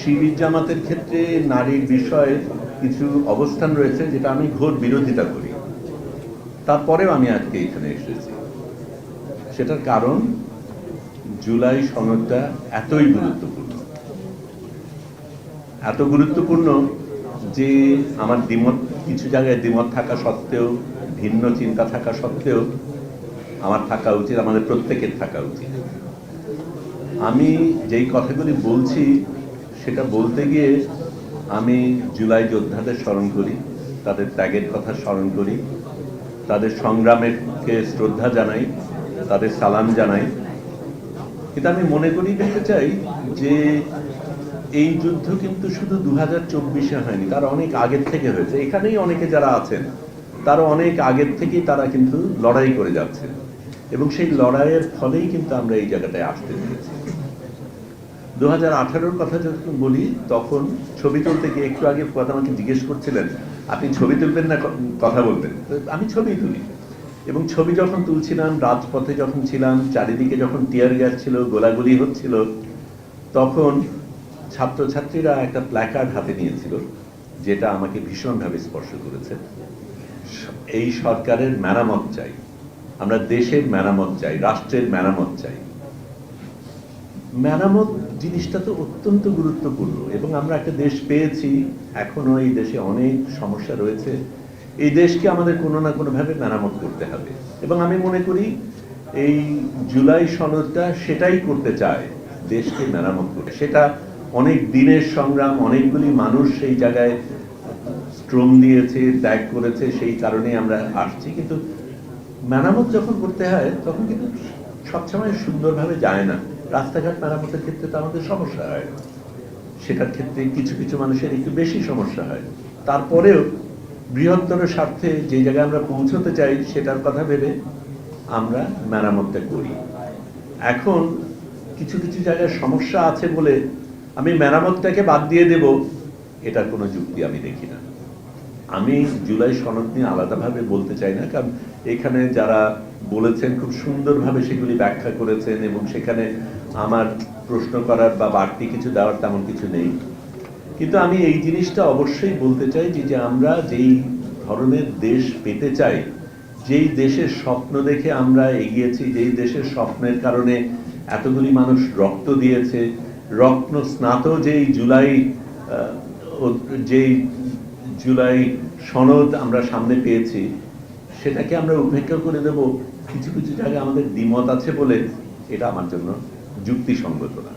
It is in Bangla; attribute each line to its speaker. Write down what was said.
Speaker 1: শিবির জামাতের ক্ষেত্রে নারীর বিষয়ে কিছু অবস্থান রয়েছে যেটা আমি ঘোর বিরোধিতা করি। তারপরেও আমি আজকে এখানে এসেছি। সেটার কারণ জুলাই সনদটা এতই গুরুত্বপূর্ণ, এত গুরুত্বপূর্ণ যে আমার দ্বিমত, কিছু জায়গায় দ্বিমত থাকা সত্ত্বেও, ভিন্ন চিন্তা থাকা সত্ত্বেও আমার থাকা উচিত, আমাদের প্রত্যেকের থাকা উচিত। আমি যেই কথাগুলি বলছি সেটা বলতে গিয়ে আমি জুলাই যোদ্ধাদের স্মরণ করি, তাদের ত্যাগের কথা স্মরণ করি, তাদের সংগ্রামকে শ্রদ্ধা জানাই, তাদের সালাম জানাই। কিন্তু আমি মনে করি দেখতে চাই যে এই যুদ্ধ কিন্তু শুধু 2024-এ হয়নি, তার অনেক আগের থেকে হয়েছে। এখানেই অনেকে যারা আছেন তারা অনেক আগের থেকেই তারা কিন্তু লড়াই করে যাচ্ছেন, এবং সেই লড়াইয়ের ফলেই কিন্তু আমরা এই জায়গাটায় আসতে পেরেছি। 2018-র কথা যখন বলি, তখন ছবি তুলতে গিয়ে, একটু আগে কথা আমাকে জিজ্ঞেস করছিলেন আপনি ছবি তুলবেন না কথা বলবেন, আমি ছবি তুলি। এবং ছবি যখন তুলছিলাম, রাজপথে যখন ছিলাম, চারিদিকে যখন টিয়ার গ্যাস ছিল, গোলাগুলি হচ্ছিল, তখন ছাত্রছাত্রীরা একটা প্ল্যাকার্ড হাতে নিয়েছিল যেটা আমাকে ভীষণভাবে স্পর্শ করেছে। এই সরকারের মেরামত চাই, আমরা দেশের মেরামত চাই, রাষ্ট্রের মেরামত চাই। মেরামত জিনিসটা তো অত্যন্ত গুরুত্বপূর্ণ, এবং আমরা একটা দেশ পেয়েছি, এখনো এই দেশে অনেক সমস্যা রয়েছে। এই দেশকে আমাদের কোনো না কোনোভাবে মেরামত করতে হবে, এবং আমি মনে করি এই জুলাই সনদটা সেটাই করতে চায়, দেশকে মেরামত করে। সেটা অনেক দিনের সংগ্রাম, অনেকগুলি মানুষ সেই জায়গায় শ্রম দিয়েছে, ত্যাগ করেছে, সেই কারণে আমরা আসছি। কিন্তু মেরামত যখন করতে হয় তখন কিন্তু সবসময় সুন্দরভাবে যায় না। রাস্তাঘাট মেরামতের ক্ষেত্রে তো আমাদের সমস্যা হয়, সেটার ক্ষেত্রে কিছু কিছু মানুষের একটু বেশি সমস্যা হয়। তারপরেও বৃহত্তর স্বার্থে যে জায়গায় আমরা পৌঁছতে চাই সেটার কথা ভেবে আমরা মেরামতটা করি। এখন কিছু কিছু জায়গায় সমস্যা আছে বলে আমি মেরামতটাকে বাদ দিয়ে দেব, এটার কোনো যুক্তি আমি দেখি না। আমি জুলাই সনদ নিয়ে আলাদাভাবে বলতে চাই না, কারণ এখানে যারা বলেছেন খুব সুন্দরভাবে সেগুলি ব্যাখ্যা করেছেন, এবং সেখানে আমার প্রশ্ন করার বা বাড়তি কিছু দেওয়ার তেমন কিছু নেই। কিন্তু আমি এই জিনিসটা অবশ্যই বলতে চাই যে আমরা যেই ধরনের দেশ পেতে চাই, যেই দেশের স্বপ্ন দেখে আমরা এগিয়েছি, যেই দেশের স্বপ্নের কারণে এতগুলি মানুষ রক্ত দিয়েছে, রত্ন স্নাত যেই জুলাই সনদ আমরা সামনে পেয়েছি, সেটাকে আমরা উপেক্ষা করে দেব কিছু কিছু জায়গায় আমাদের দ্বিমত আছে বলে, এটা আমার জন্য যুক্তিসঙ্গত না।